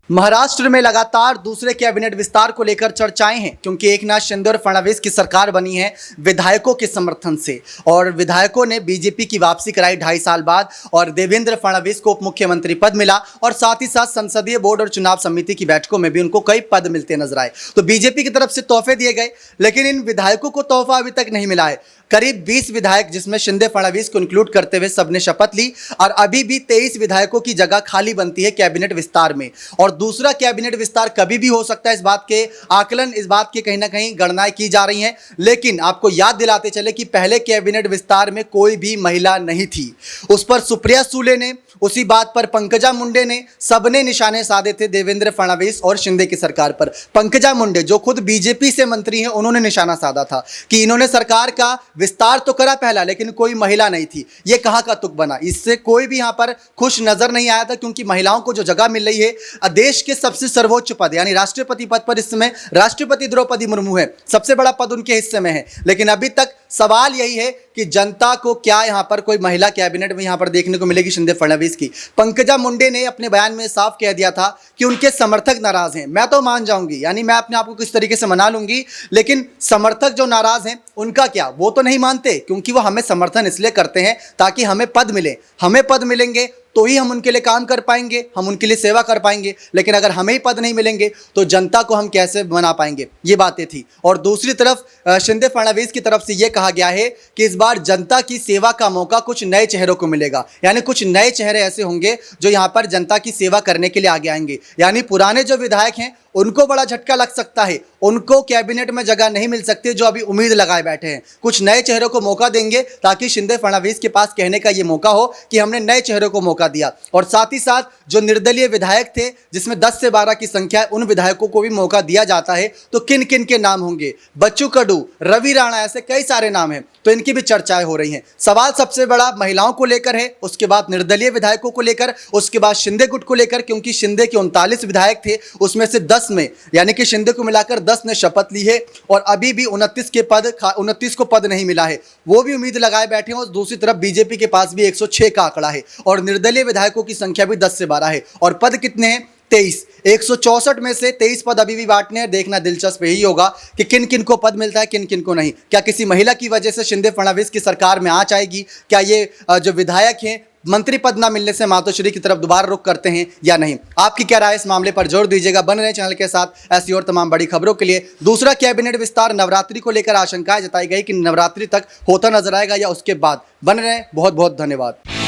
महाराष्ट्र में लगातार दूसरे कैबिनेट विस्तार को लेकर चर्चाएं हैं, क्योंकि एकनाथ शिंदे और फडणवीस की सरकार बनी है विधायकों के समर्थन से। और विधायकों ने बीजेपी की वापसी कराई 2.5 साल बाद, और देवेंद्र फडणवीस को उप मुख्यमंत्री पद मिला, और साथ ही साथ संसदीय बोर्ड और चुनाव समिति की बैठकों में भी उनको कई पद मिलते नजर आए। तो बीजेपी की तरफ से तोहफे दिए गए, लेकिन इन विधायकों को तोहफा अभी तक नहीं मिला है। करीब 20 विधायक, जिसमें शिंदे फडणवीस को इंक्लूड करते हुए, सबने शपथ ली, और अभी भी 23 विधायकों की जगह खाली बनती है कैबिनेट विस्तार में। और दूसरा कैबिनेट विस्तार कभी भी हो सकता है, इस बात के आकलन, इस बात की कहीं ना कहीं गणनाएं की जा रही हैं। लेकिन आपको याद दिलाते चले कि पहले कैबिनेट विस्तार में कोई भी महिला नहीं थी। उस पर सुप्रिया सुले ने, उसी बात पर पंकजा मुंडे ने, सबने निशाने साधे थे देवेंद्र फडणवीस और शिंदे की सरकार पर। पंकजा मुंडे, जो खुद बीजेपी से मंत्री हैं, उन्होंने निशाना साधा था कि इन्होंने सरकार का विस्तार तो करा पहला, लेकिन कोई महिला नहीं थी। ये कहां का तुक बना? इससे कोई भी यहां पर खुश नजर नहीं आया था, क्योंकि महिलाओं को जो जगह मिल रही है, देश के सबसे सर्वोच्च पद यानी राष्ट्रपति पद पर इस समय राष्ट्रपति द्रौपदी मुर्मू है, सबसे बड़ा पद उनके हिस्से में है। लेकिन अभी तक सवाल यही है कि जनता को क्या यहां पर कोई महिला कैबिनेट में यहां पर देखने को मिलेगी शिंदे फडणवीस की। पंकजा मुंडे ने अपने बयान में साफ कह दिया था कि उनके समर्थक नाराज हैं। मैं तो मान जाऊंगी, यानी मैं अपने आप को किस तरीके से मना लूंगी, लेकिन समर्थक जो नाराज हैं उनका क्या? वो तो नहीं मानते, क्योंकि वो हमें समर्थन इसलिए करते हैं ताकि हमें पद मिले। हमें पद मिलेंगे तो ही हम उनके लिए काम कर पाएंगे, हम उनके लिए सेवा कर पाएंगे। लेकिन अगर हमें ही पद नहीं मिलेंगे तो जनता को हम कैसे मना पाएंगे? ये बातें थी। और दूसरी तरफ शिंदे फडणवीस की तरफ से यह कहा गया है कि इस बार जनता की सेवा का मौका कुछ नए चेहरों को मिलेगा, यानी कुछ नए चेहरे ऐसे होंगे जो यहां पर जनता की सेवा करने के लिए आगे आएंगे। यानी पुराने जो विधायक हैं उनको बड़ा झटका लग सकता है, उनको कैबिनेट में जगह नहीं मिल सकती, जो अभी उम्मीद लगाए बैठे हैं। कुछ नए चेहरों को मौका देंगे ताकि शिंदे फडणवीस के पास कहने का ये मौका हो कि हमने नए चेहरों को मौका दिया। और साथ ही साथ जो निर्दलीय विधायक थे, जिसमें 10 से 12 की संख्या है, उन विधायकों को भी मौका दिया जाता है। तो किन किन के नाम होंगे? बच्चू कडू, रवि राणा, ऐसे कई सारे नाम हैं, तो इनकी भी चर्चाएं हो रही हैं। सवाल सबसे बड़ा महिलाओं को लेकर है, उसके बाद निर्दलीय विधायकों को लेकर, उसके बाद शिंदे गुट को लेकर, क्योंकि शिंदे के 39 विधायक थे, उसमें से 10 में, यानी कि शिंदे को मिलाकर 10 ने शपथ ली है, और अभी भी 29 को पद नहीं मिला है। वो भी उम्मीद लगाए बैठे हैं। और दूसरी तरफ बीजेपी के पास भी 106 का आंकड़ा है, और निर्दलीय विधायकों की संख्या भी 10 से 12 है। और पद कितने हैं? 23। 164 में से 23 पद अभी भी बांटने हैं। देखना दिलचस्प यही होगा कि किन किन को पद मिलता है, किन किन को नहीं। क्या किसी महिला की वजह से शिंदे फडणवीस की सरकार में आंच आएगी? क्या ये जो विधायक हैं मंत्री पद ना मिलने से मातोश्री की तरफ दोबारा रुख करते हैं या नहीं? आपकी क्या राय इस मामले पर जोर दीजिएगा। बन रहे चैनल के साथ ऐसी और तमाम बड़ी खबरों के लिए। दूसरा कैबिनेट विस्तार नवरात्रि को लेकर आशंकाएं जताई गई कि नवरात्रि तक होता नजर आएगा या उसके बाद। बन रहे, बहुत बहुत धन्यवाद।